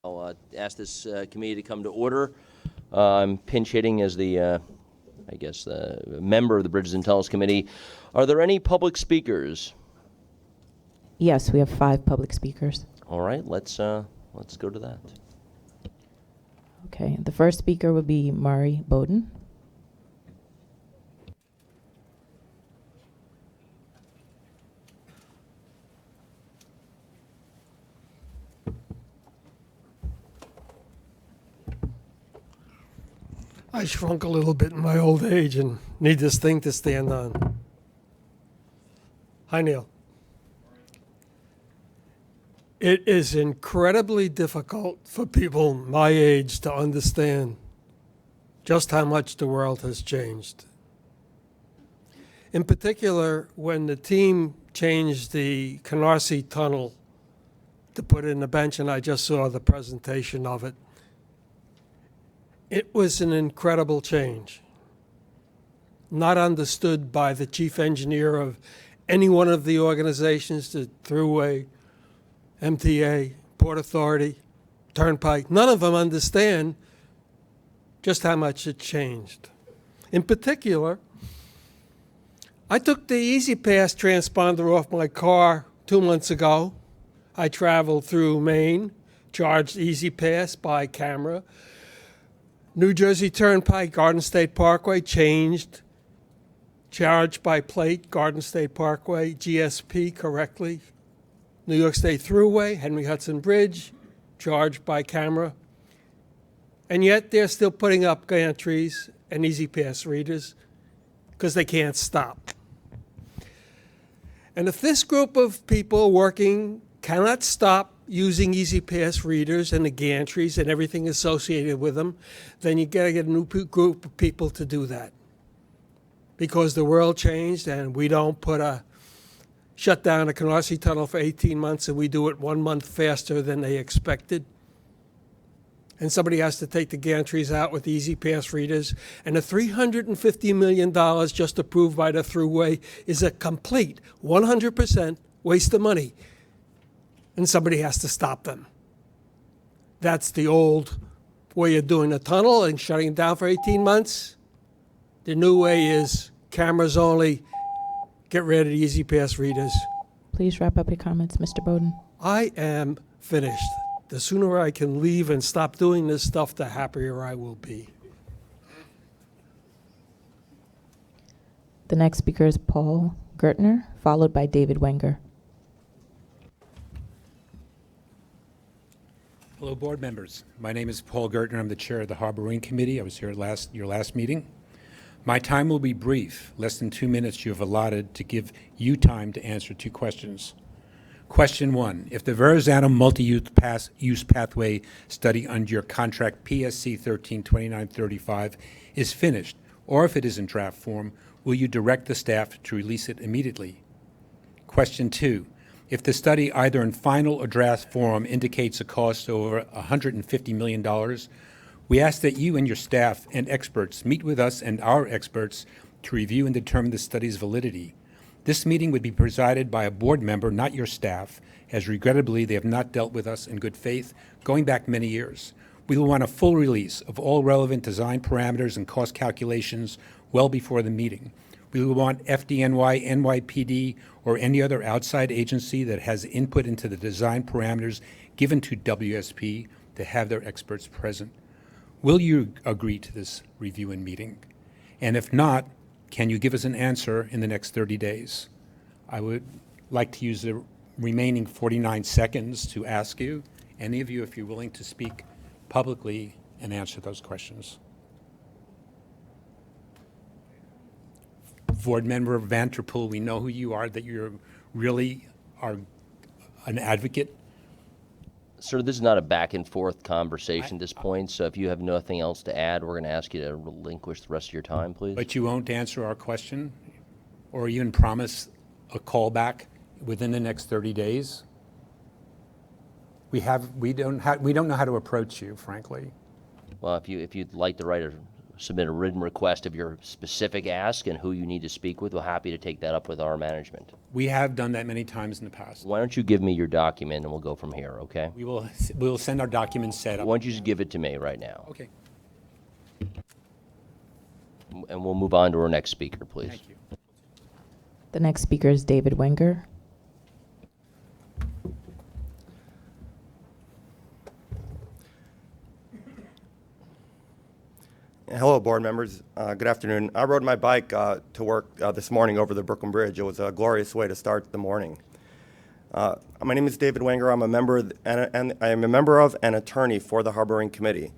I'll ask this committee to come to order. I'm pinch hitting as the member of the Bridges and Tunnels Committee. Are there any public speakers? Yes, we have 5 public speakers. All right, let's go to that. Okay, the first speaker will be Murray Bowden. I shrunk a little bit in my old age and need this thing to stand on. Hi, Neil. It is incredibly difficult for people my age to understand just how much the world has changed. In particular, when the team changed the Canarsie Tunnel to put in the bench, and I just saw the presentation of it, it was an incredible change, not understood by the chief engineer of any one of the organizations, the Thruway, MTA, Port Authority, Turnpike. None of them understand just how much it changed. In particular, I took the Easy Pass transponder off my car 2 months ago. I traveled through Maine, charged Easy Pass by camera. New Jersey Turnpike, Garden State Parkway, changed. Charged by plate, Garden State Parkway, GSP correctly. New York State Thruway, Henry Hudson Bridge, charged by camera. And yet they're still putting up gantries and Easy Pass readers because they can't stop. And if this group of people working cannot stop using Easy Pass readers and the gantries and everything associated with them, then you got to get a new group of people to do that. Because the world changed and we don't shut down a Canarsie Tunnel for 18 months and we do it 1 month faster than they expected. And somebody has to take the gantries out with Easy Pass readers. And the $350 million just approved by the Thruway is a complete 100% waste of money. And somebody has to stop them. That's the old way of doing a tunnel and shutting it down for 18 months. The new way is cameras only, get rid of the Easy Pass readers. Please wrap up your comments, Mr. Bowden. I am finished. The sooner I can leave and stop doing this stuff, the happier I will be. The next speaker is Paul Gertner, followed by David Wenger. Hello, board members. My name is Paul Gertner. I'm the chair of the Harboring Committee. I was here at your last meeting. My time will be brief, less than 2 minutes you have allotted to give you time to answer 2 questions. Question 1, if the Verrazano multi-use pathway study under your contract PSC 132935 is finished, or if it is in draft form, will you direct the staff to release it immediately? Question 2, if the study either in final or draft form indicates a cost over $150 million, we ask that you and your staff and experts meet with us and our experts to review and determine the study's validity. This meeting would be presided by a board member, not your staff, as regrettably they have not dealt with us in good faith going back many years. We will want a full release of all relevant design parameters and cost calculations well before the meeting. We will want FDNY, NYPD, or any other outside agency that has input into the design parameters given to WSP to have their experts present. Will you agree to this review and meeting? And if not, can you give us an answer in the next 30 days? I would like to use the remaining 49 seconds to ask you, any of you, if you're willing to speak publicly and answer those questions. Board member Vanterpool, we know who you are, that you really are an advocate. Sir, this is not a back and forth conversation at this point, so if you have nothing else to add, we're going to ask you to relinquish the rest of your time, please. But you won't answer our question or even promise a callback within the next 30 days? We don't know how to approach you, frankly. Well, if you'd like to write a submit a written request of your specific ask and who you need to speak with, we're happy to take that up with our management. We have done that many times in the past. Why don't you give me your document and we'll go from here, okay? We will send our documents set up. Why don't you just give it to me right now? Okay, And we'll move on to our next speaker, please. thank you. The next speaker is David Wenger. Hello, board members. Good afternoon. I rode my bike to work this morning over the Brooklyn Bridge. It was a glorious way to start the morning. My name is David Wenger. I'm a member and I am a member of and attorney for the Harboring Committee.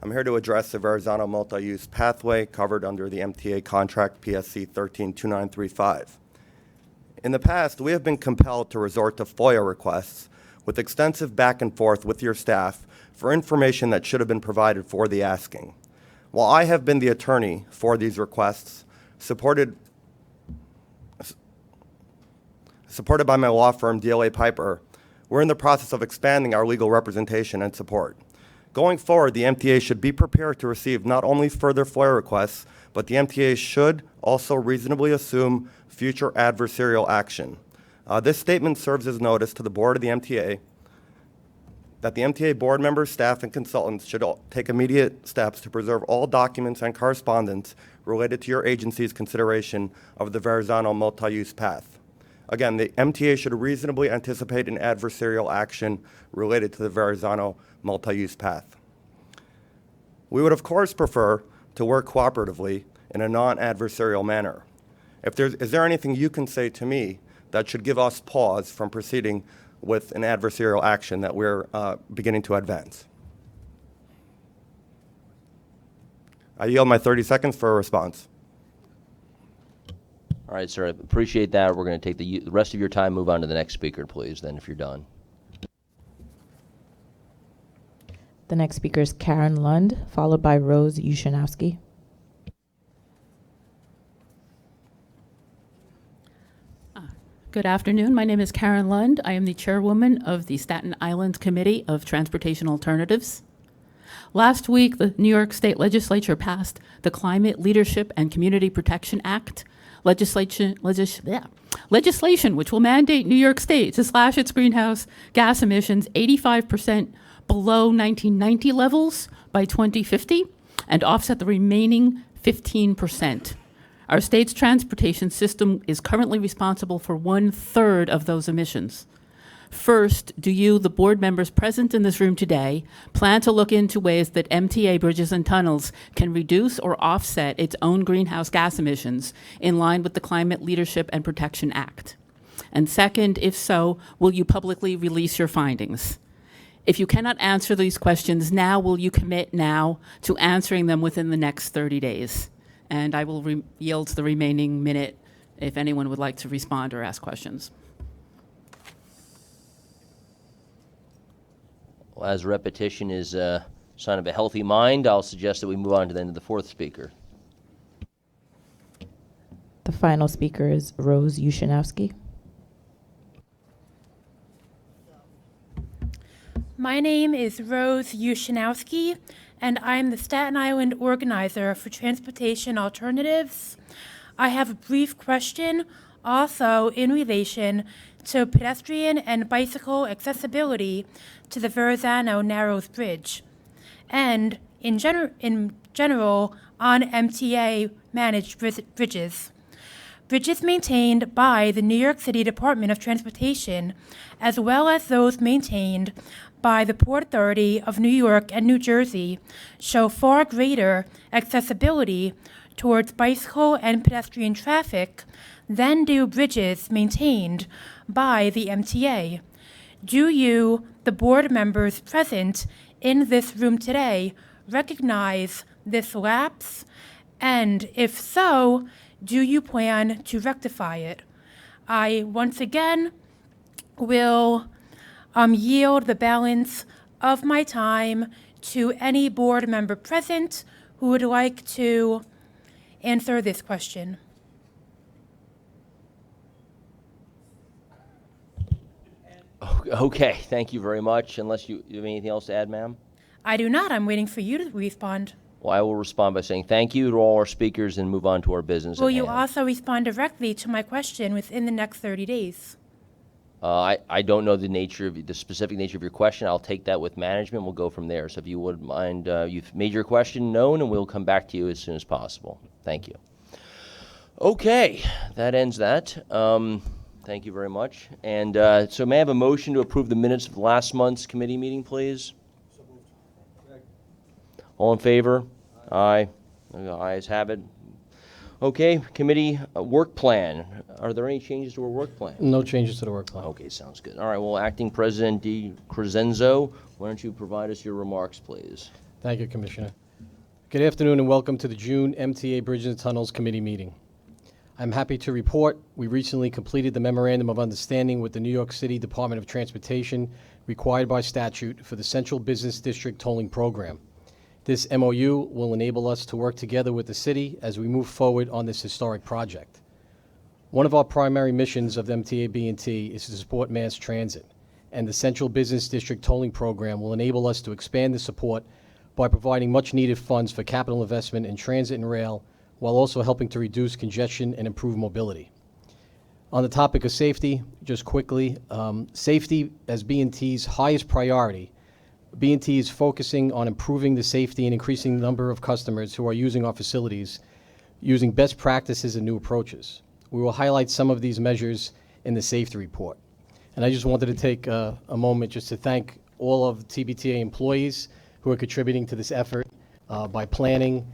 I'm here to address the Verrazano multi-use pathway covered under the MTA contract PSC 132935. In the past, we have been compelled to resort to FOIA requests with extensive back and forth with your staff for information that should have been provided for the asking. While I have been the attorney for these requests, supported by my law firm, DLA Piper, we're in the process of expanding our legal representation and support. Going forward, the MTA should be prepared to receive not only further FOIA requests, but the MTA should also reasonably assume future adversarial action. This statement serves as notice to the board of the MTA that the MTA board members, staff, and consultants should take immediate steps to preserve all documents and correspondence related to your agency's consideration of the Verrazano multi-use path. Again, the MTA should reasonably anticipate an adversarial action related to the Verrazano multi-use path. We would, of course, prefer to work cooperatively in a non-adversarial manner. Is there anything you can say to me that should give us pause from proceeding with an adversarial action that we're beginning to advance? I yield my 30 seconds for a response. All right, sir, I appreciate that. We're going to take the rest of your time, move on to the next speaker, please, then, if you're done. The next speaker is Karen Lund, followed by Rose Yushanowski. Good afternoon. My name is Karen Lund. I am the chairwoman of the Staten Island Committee of Transportation Alternatives. Last week, the New York State Legislature passed the Climate Leadership and Community Protection Act, legislation which will mandate New York State to slash its greenhouse gas emissions 85% below 1990 levels by 2050 and offset the remaining 15%. Our state's transportation system is currently responsible for 1/3 of those emissions. First, do you, the board members present in this room today, plan to look into ways that MTA bridges and tunnels can reduce or offset its own greenhouse gas emissions in line with the Climate Leadership and Protection Act? And second, if so, will you publicly release your findings? If you cannot answer these questions now, will you commit now to answering them within the next 30 days? And I will yield the remaining minute if anyone would like to respond or ask questions. Well, as repetition is a sign of a healthy mind, I'll suggest that we move on to the fourth speaker. The final speaker is Rose Yushanowski. My name is Rose Yushanowski, and I'm the Staten Island organizer for Transportation Alternatives. I have a brief question also in relation to pedestrian and bicycle accessibility to the Verrazano Narrows Bridge, and in general on MTA-managed bridges. Bridges maintained by the New York City Department of Transportation, as well as those maintained by the Port Authority of New York and New Jersey, show far greater accessibility towards bicycle and pedestrian traffic than do bridges maintained by the MTA. Do you, the board members present in this room today, recognize this lapse? And if so, do you plan to rectify it? I once again will yield the balance of my time to any board member present who would like to answer this question. Okay, thank you very much. Unless you have anything else to add, ma'am? I do not. I'm waiting for you to respond. Well, I will respond by saying thank you to all our speakers and move on to our business Will at you hand. also respond directly to my question within the next 30 days? I don't know the specific nature of your question. I'll take that with management. We'll go from there. So if you wouldn't mind, you've made your question known, and we'll come back to you as soon as possible. Thank you. Okay, that ends that. Thank you very much. And so may I have a motion to approve the minutes of last month's committee meeting, please? All in favor? Aye. The ayes have it. Okay, committee work plan. Are there any changes to our work plan? No changes to the work plan. Okay, sounds good. All right, well, Acting President DiCrescenzo, why don't you provide us your remarks, please? Thank you, Commissioner. Good afternoon and welcome to the June MTA Bridges and Tunnels Committee meeting. I'm happy to report we recently completed the Memorandum of Understanding with the New York City Department of Transportation required by statute for the Central Business District Tolling Program. This MOU will enable us to work together with the city as we move forward on this historic project. One of our primary missions of the MTA B&T is to support mass transit, and the Central Business District Tolling Program will enable us to expand the support by providing much-needed funds for capital investment in transit and rail, while also helping to reduce congestion and improve mobility. On the topic of safety, just quickly, safety as B&T's highest priority. B&T is focusing on improving the safety and increasing the number of customers who are using our facilities, using best practices and new approaches. We will highlight some of these measures in the safety report. And I just wanted to take a moment just to thank all of the TBTA employees who are contributing to this effort by planning,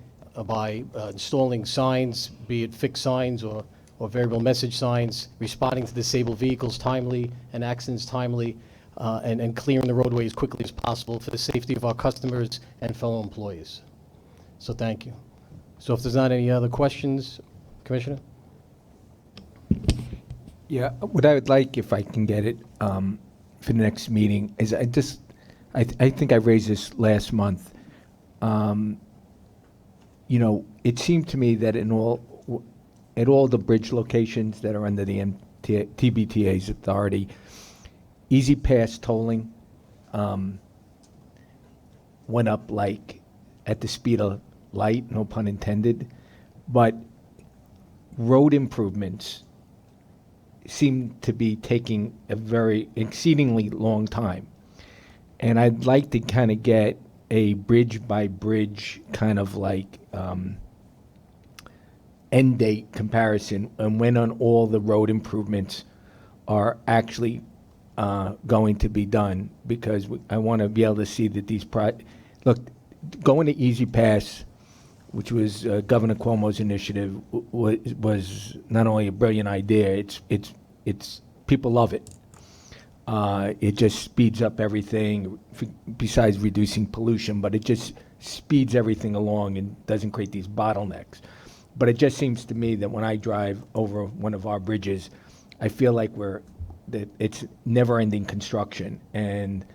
by installing signs, be it fixed signs or variable message signs, responding to disabled vehicles timely and accidents timely, and clearing the roadway as quickly as possible for the safety of our customers and fellow employees. So thank you. So if there's not any other questions, Commissioner? Yeah, what I would like, if I can get it for the next meeting, is I think I raised this last month. You know, it seemed to me that at all the bridge locations that are under the TBTA's authority, Easy Pass tolling went up like at the speed of light, no pun intended, but road improvements seem to be taking a very exceedingly long time. And I'd like to kind of get a bridge by bridge kind of like end date comparison and when on all the road improvements are actually going to be done, because I want to be able to see that these look, going to Easy Pass, which was Governor Cuomo's initiative, was not only a brilliant idea. It's people love it. It just speeds up everything, besides reducing pollution, but it just speeds everything along and doesn't create these bottlenecks. But it just seems to me that when I drive over one of our bridges, I feel like that it's never-ending construction, and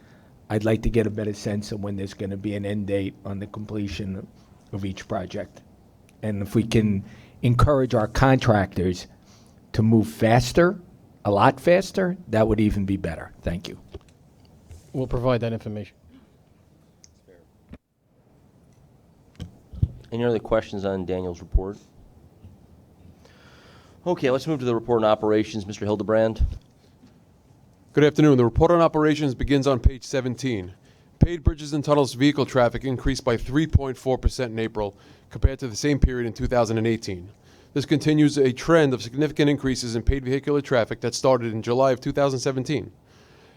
I'd like to get a better sense of when there's going to be an end date on the completion of each project. And if we can encourage our contractors to move faster, a lot faster, that would even be better. Thank you. We'll provide that information. Any other questions on Daniel's report? Okay, let's move to the report on operations. Mr. Hildebrand. Good afternoon. The report on operations begins on page 17. Paid bridges and tunnels vehicle traffic increased by 3.4% in April compared to the same period in 2018. This continues a trend of significant increases in paid vehicular traffic that started in July of 2017.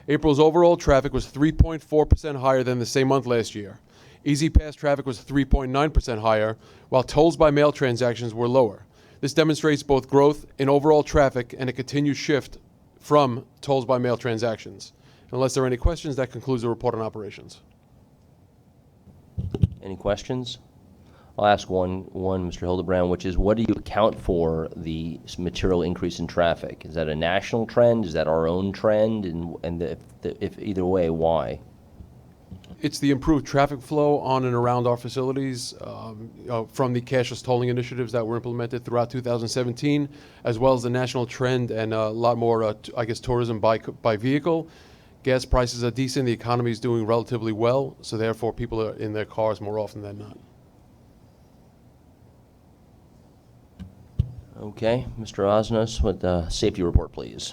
April's overall traffic was 3.4% higher than the same month last year. Easy Pass traffic was 3.9% higher, while tolls by mail transactions were lower. This demonstrates both growth in overall traffic and a continued shift from tolls by mail transactions. Unless there are any questions, that concludes the report on operations. Any questions? I'll ask one, Mr. Hildebrand, which is, what do you account for the material increase in traffic? Is that a national trend? Is that our own trend? And if either way, why? It's the improved traffic flow on and around our facilities from the cashless tolling initiatives that were implemented throughout 2017, as well as the national trend and a lot more, tourism by vehicle. Gas prices are decent. The economy is doing relatively well, so therefore people are in their cars more often than not. Okay, Mr. Osnos with the safety report, please.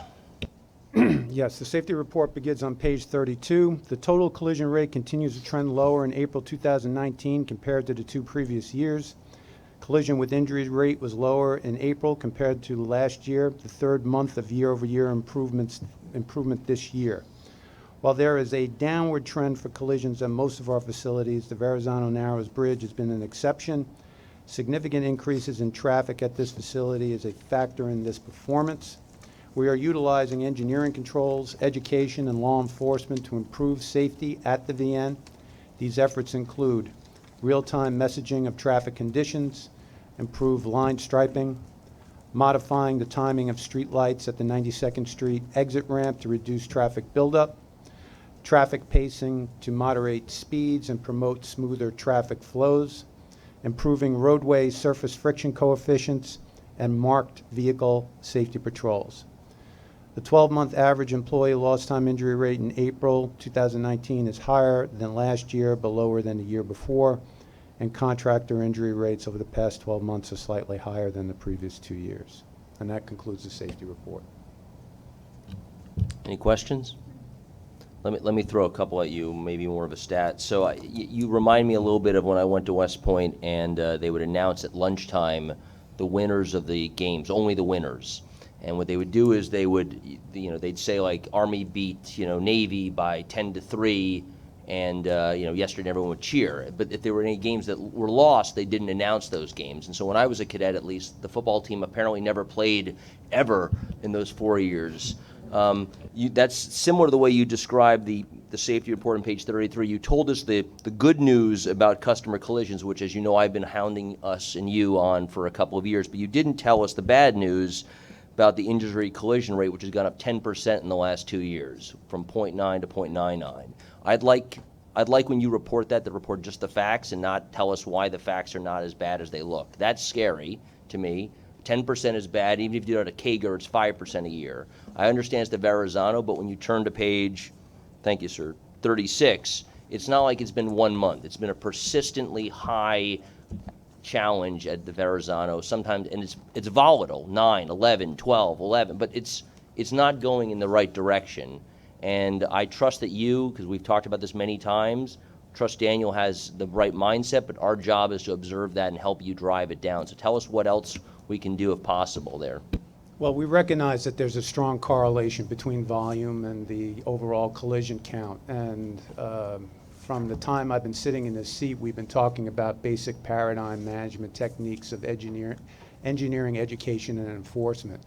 Yes, the safety report begins on page 32. The total collision rate continues to trend lower in April 2019 compared to the 2 previous years. Collision with injuries rate was lower in April compared to last year, the 3rd month of year-over-year improvement this year. While there is a downward trend for collisions at most of our facilities, the Verrazano Narrows Bridge has been an exception. Significant increases in traffic at this facility is a factor in this performance. We are utilizing engineering controls, education, and law enforcement to improve safety at the VN. These efforts include real-time messaging of traffic conditions, improved line striping, modifying the timing of street lights at the 92nd Street exit ramp to reduce traffic buildup, traffic pacing to moderate speeds and promote smoother traffic flows, improving roadway surface friction coefficients, and marked vehicle safety patrols. The 12-month average employee lost time injury rate in April 2019 is higher than last year, but lower than the year before, and contractor injury rates over the past 12 months are slightly higher than the previous 2 years. And that concludes the safety report. Any questions? Let me throw a couple at you, maybe more of a stat. So you remind me a little bit of when I went to West Point, and they would announce at lunchtime the winners of the games, only the winners. And what they would do is they would, they'd say like Army beat, Navy by 10-3, and yesterday everyone would cheer. But if there were any games that were lost, they didn't announce those games. And so when I was a cadet, at least, the football team apparently never played ever in those 4 years. That's similar to the way you described the safety report on page 33. You told us the good news about customer collisions, which, as you know, I've been hounding us and you on for a couple of years, but you didn't tell us the bad news about the injury collision rate, which has gone up 10% in the last 2 years, from 0.9 to 0.99. I'd like when you report that, to report just the facts and not tell us why the facts are not as bad as they look. That's scary to me. 10% is bad. Even if you do it at a CAGR, it's 5% a year. I understand it's the Verrazano, but when you turn to page, thank you, sir, 36, it's not like it's been 1 month. It's been a persistently high challenge at the Verrazano sometimes, and it's volatile, 9, 11, 12, 11, but it's not going in the right direction. And I trust that you, because we've talked about this many times, trust Daniel has the right mindset, but our job is to observe that and help you drive it down. So tell us what else we can do if possible there. Well, we recognize that there's a strong correlation between volume and the overall collision count. And from the time I've been sitting in this seat, we've been talking about basic paradigm management techniques of engineering, education, and enforcement.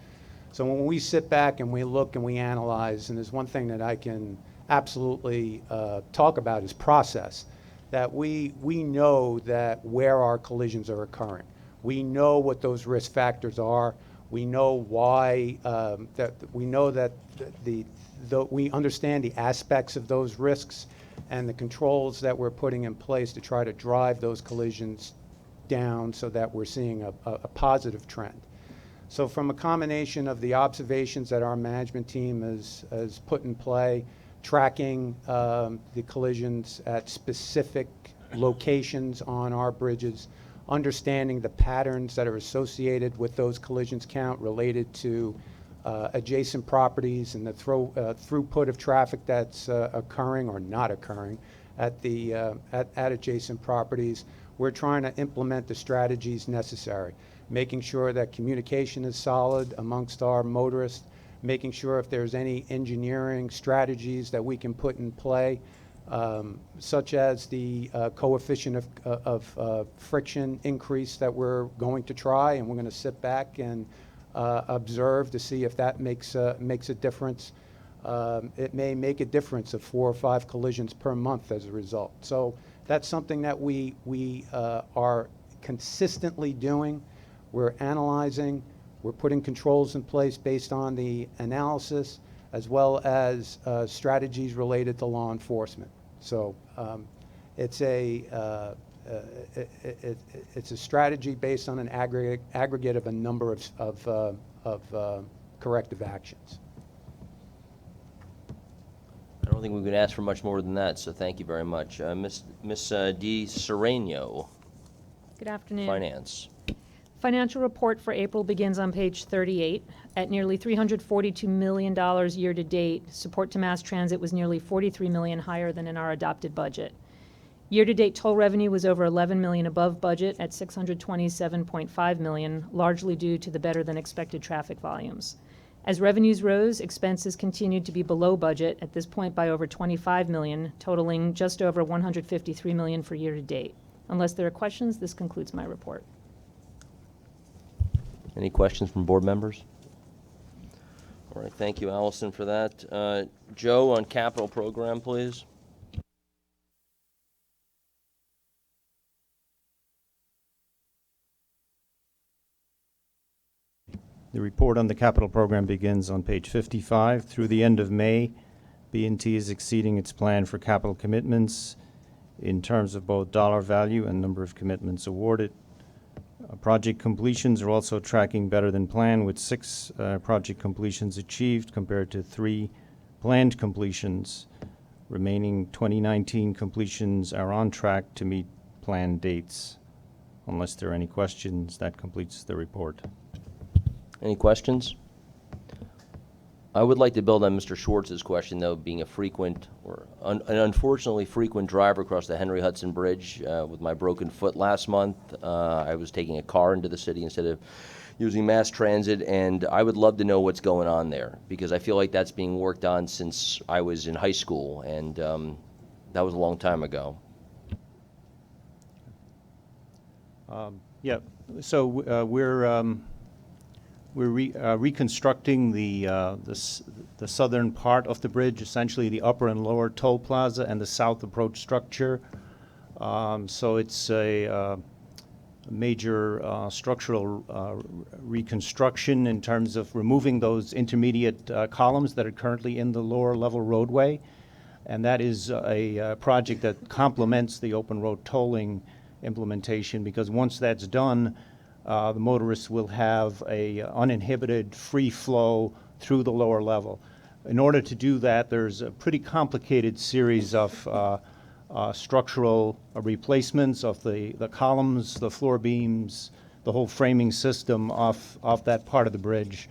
So when we sit back and we look and we analyze, and there's one thing that I can absolutely talk about is process, that we know that where our collisions are occurring. We know what those risk factors are. We know why, we understand the aspects of those risks and the controls that we're putting in place to try to drive those collisions down so that we're seeing a positive trend. So from a combination of the observations that our management team has put in play, tracking the collisions at specific locations on our bridges, understanding the patterns that are associated with those collisions count related to adjacent properties and the throughput of traffic that's occurring or not occurring at adjacent properties. We're trying to implement the strategies necessary, making sure that communication is solid amongst our motorists, making sure if there's any engineering strategies that we can put in play, such as the coefficient of friction increase that we're going to try, and we're going to sit back and observe to see if that makes a difference. It may make a difference of 4 or 5 collisions per month as a result. So that's something that we are consistently doing. We're analyzing. We're putting controls in place based on the analysis, as well as strategies related to law enforcement. So it's a strategy based on an aggregate of a number of corrective actions. I don't think we can ask for much more than that, so thank you very much. Miss Di Sereno, Good afternoon. Finance. Financial report for April begins on page 38. At nearly $342 million year-to-date, support to mass transit was nearly $43 million higher than in our adopted budget. Year-to-date toll revenue was over $11 million above budget at $627.5 million, largely due to the better-than-expected traffic volumes. As revenues rose, expenses continued to be below budget, at this point by over $25 million, totaling just over $153 million for year-to-date. Unless there are questions, this concludes my report. Any questions from board members? All right, thank you, Allison, for that. Joe, on capital program, please. The report on the capital program begins on page 55. Through the end of May, B&T is exceeding its plan for capital commitments in terms of both dollar value and number of commitments awarded. Project completions are also tracking better than planned, with 6 project completions achieved compared to 3 planned completions. Remaining 2019 completions are on track to meet planned dates. Unless there are any questions, that completes the report. Any questions? I would like to build on Mr. Schwartz's question, though, being a frequent, or an unfortunately frequent driver across the Henry Hudson Bridge with my broken foot last month. I was taking a car into the city instead of using mass transit, and I would love to know what's going on there, because I feel like that's being worked on since I was in high school, and that was a long time ago. Yeah, so we're reconstructing the southern part of the bridge, essentially the upper and lower toll plaza and the south approach structure. So it's a major structural reconstruction in terms of removing those intermediate columns that are currently in the lower level roadway. And that is a project that complements the open road tolling implementation, because once that's done, the motorists will have a uninhibited free flow through the lower level. In order to do that, there's a pretty complicated series of structural replacements of the columns, the floor beams, the whole framing system off that part of the bridge.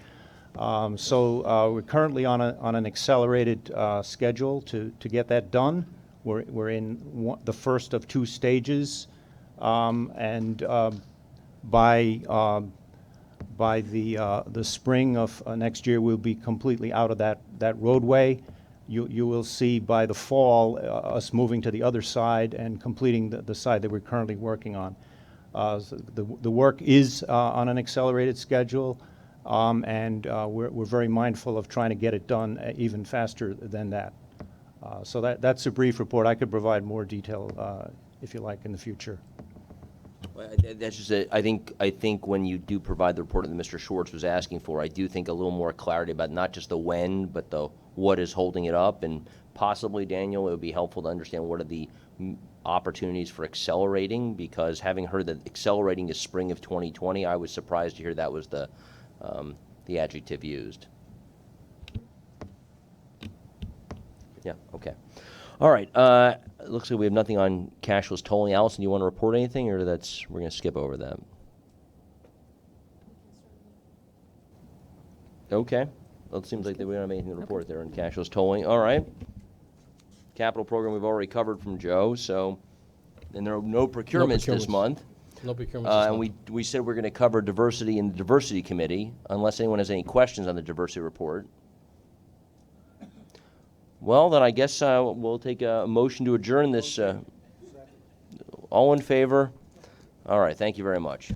So we're currently on an accelerated schedule to get that done. We're in the first of 2 stages, and by the spring of next year, we'll be completely out of that roadway. You will see by the fall us moving to the other side and completing the side that we're currently working on. So the work is on an accelerated schedule, and we're very mindful of trying to get it done even faster than that. So that's a brief report. I could provide more detail if you like in the future. Well, that's just I think when you do provide the report that Mr. Schwartz was asking for, I do think a little more clarity about not just the when, but the what is holding it up, and possibly, Daniel, it would be helpful to understand what are the opportunities for accelerating, because having heard that accelerating is spring of 2020, I was surprised to hear that was the adjective used. Yeah, okay. All right, it looks like we have nothing on cashless tolling. Allison, do you want to report anything, or we're going to skip over that? Okay. Well, it seems like we don't have anything to report there on cashless tolling. All right. Capital program we've already covered from Joe, so, and there are no procurements this month. No procurements and we said we're going to cover diversity in the diversity committee, unless anyone has any questions on the diversity report. Well, then I guess we'll take a motion to adjourn this. All in favor? All right, thank you very much.